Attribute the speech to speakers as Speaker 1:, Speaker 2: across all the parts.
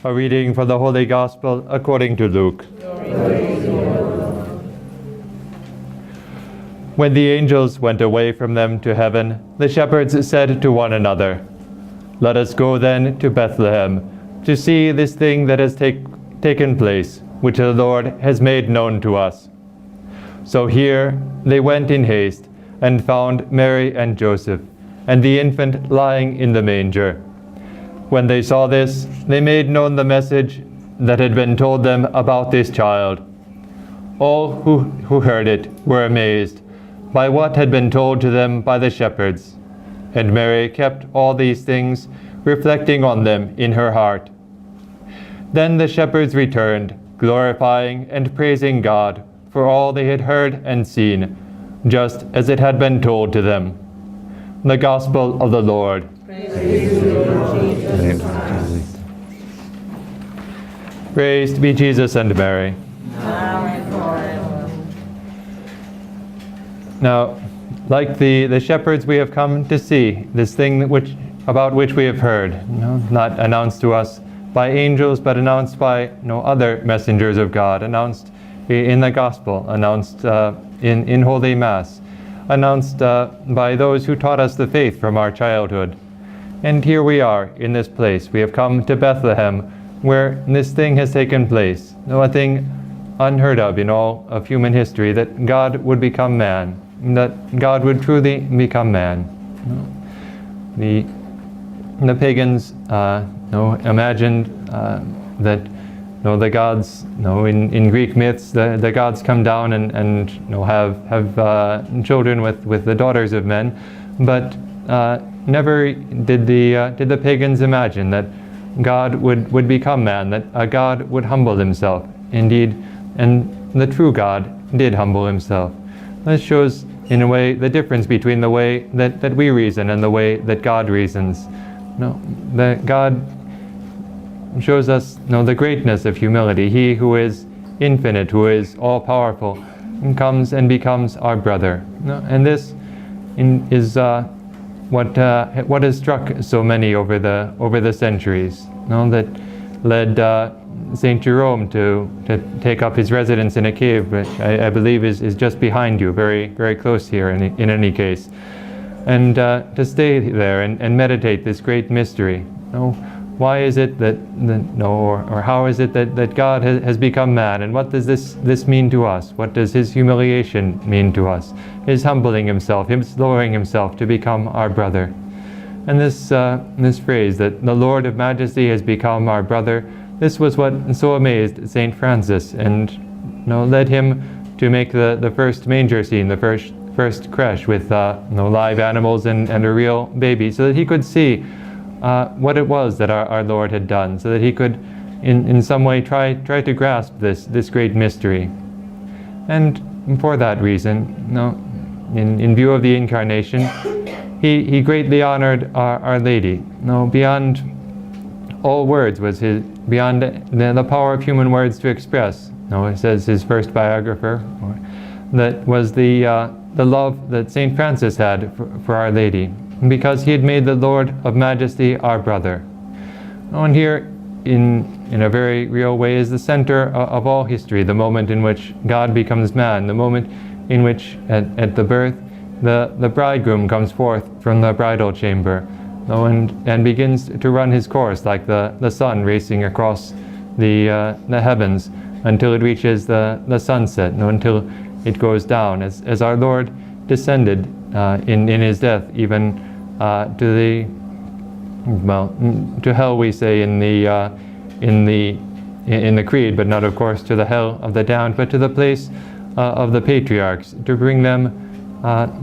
Speaker 1: A reading from the Holy Gospel according to Luke. When the angels went away from them to heaven, the shepherds said to one another, "Let us go then to Bethlehem, to see this thing that has taken place, which the Lord has made known to us." So here they went in haste, and found Mary and Joseph, and the infant lying in the manger. When they saw this, they made known the message that had been told them about this child. All who heard it were amazed by what had been told to them by the shepherds. And Mary kept all these things, reflecting on them in her heart. Then the shepherds returned, glorifying and praising God for all they had heard and seen, just as it had been told to them. The Gospel of the Lord.
Speaker 2: Praise to you, Lord Jesus.
Speaker 1: Praised be Jesus and Mary.
Speaker 2: Now and forever.
Speaker 1: Now, like the shepherds, we have come to see this thing about which we have heard, not announced to us by angels, but announced by other messengers of God, announced in the Gospel, announced in Holy Mass, announced by those who taught us the faith from our childhood. And here we are in this place. We have come to Bethlehem, where this thing has taken place. A thing unheard of in all of human history, that God would become man, that God would truly become man. The pagans imagined that the gods, in Greek myths, the gods come down and have children with the daughters of men, but never did the pagans imagine that God would become man, that a God would humble himself. Indeed, and the true God did humble himself. This shows, in a way, the difference between the way that we reason and the way that God reasons. That God shows us the greatness of humility. He who is infinite, who is all-powerful, comes and becomes our brother. And this is what has struck so many over the centuries, that led Saint Jerome to take up his residence in a cave, which I believe is just behind you, very very close here in any case, and to stay there and meditate this great mystery. Why is it or how is it that God has become man, and what does this mean to us? What does his humiliation mean to us? His humbling himself, his lowering himself to become our brother. And this phrase that the Lord of Majesty has become our brother, this was what so amazed Saint Francis, and led him to make the first manger scene, the first creche with live animals and a real baby, so that he could see what it was that our Lord had done, so that he could in some way try to grasp this great mystery. And for that reason, in view of the Incarnation, he greatly honored Our Lady. Beyond all words was beyond the power of human words to express. It says his first biographer, that was the love that Saint Francis had for Our Lady, because he had made the Lord of Majesty our brother. And here, in a very real way, is the center of all history, the moment in which God becomes man, the moment in which, at the birth, the bridegroom comes forth from the bridal chamber, and begins to run his course like the sun racing across the heavens until it reaches the sunset, until it goes down, as our Lord descended in his death, even to hell, we say in the creed, but not of course to the hell of the damned, but to the place of the patriarchs, to bring them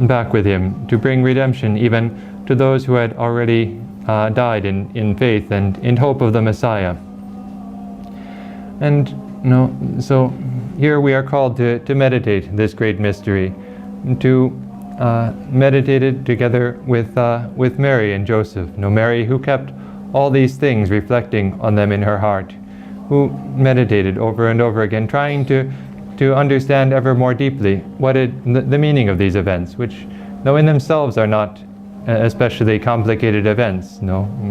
Speaker 1: back with him, to bring redemption even to those who had already died in faith and in hope of the Messiah. And so here we are called to meditate this great mystery, to meditate it together with Mary and Joseph. Mary who kept all these things, reflecting on them in her heart, who meditated over and over again, trying to understand ever more deeply the meaning of these events, which, though in themselves are not especially complicated events.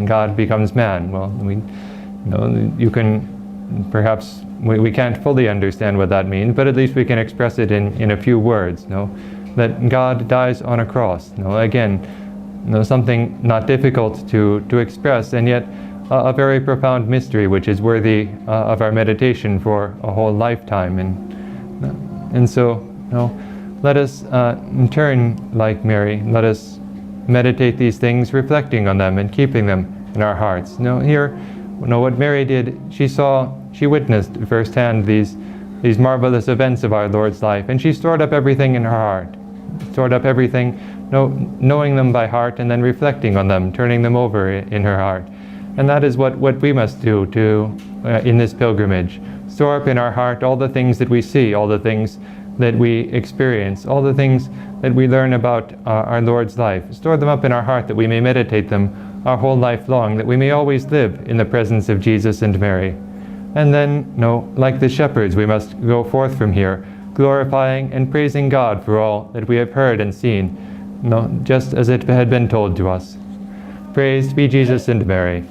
Speaker 1: God becomes man. Well, we You can perhaps we can't fully understand what that means, but at least we can express it in a few words. That God dies on a cross. Again, something not difficult to express, and yet a very profound mystery, which is worthy of our meditation for a whole lifetime. And so, let us turn like Mary. Let us meditate these things, reflecting on them and keeping them in our hearts. Here, what Mary did, she witnessed firsthand these marvelous events of our Lord's life, and she stored up everything in her heart. Stored up everything, knowing them by heart, and then reflecting on them, turning them over in her heart. And that is what we must do in this pilgrimage. Store up in our heart all the things that we see, all the things that we experience, all the things that we learn about our Lord's life. Store them up in our heart that we may meditate them our whole life long, that we may always live in the presence of Jesus and Mary. And then, like the shepherds, we must go forth from here, glorifying and praising God for all that we have heard and seen, just as it had been told to us. Praised be Jesus and Mary.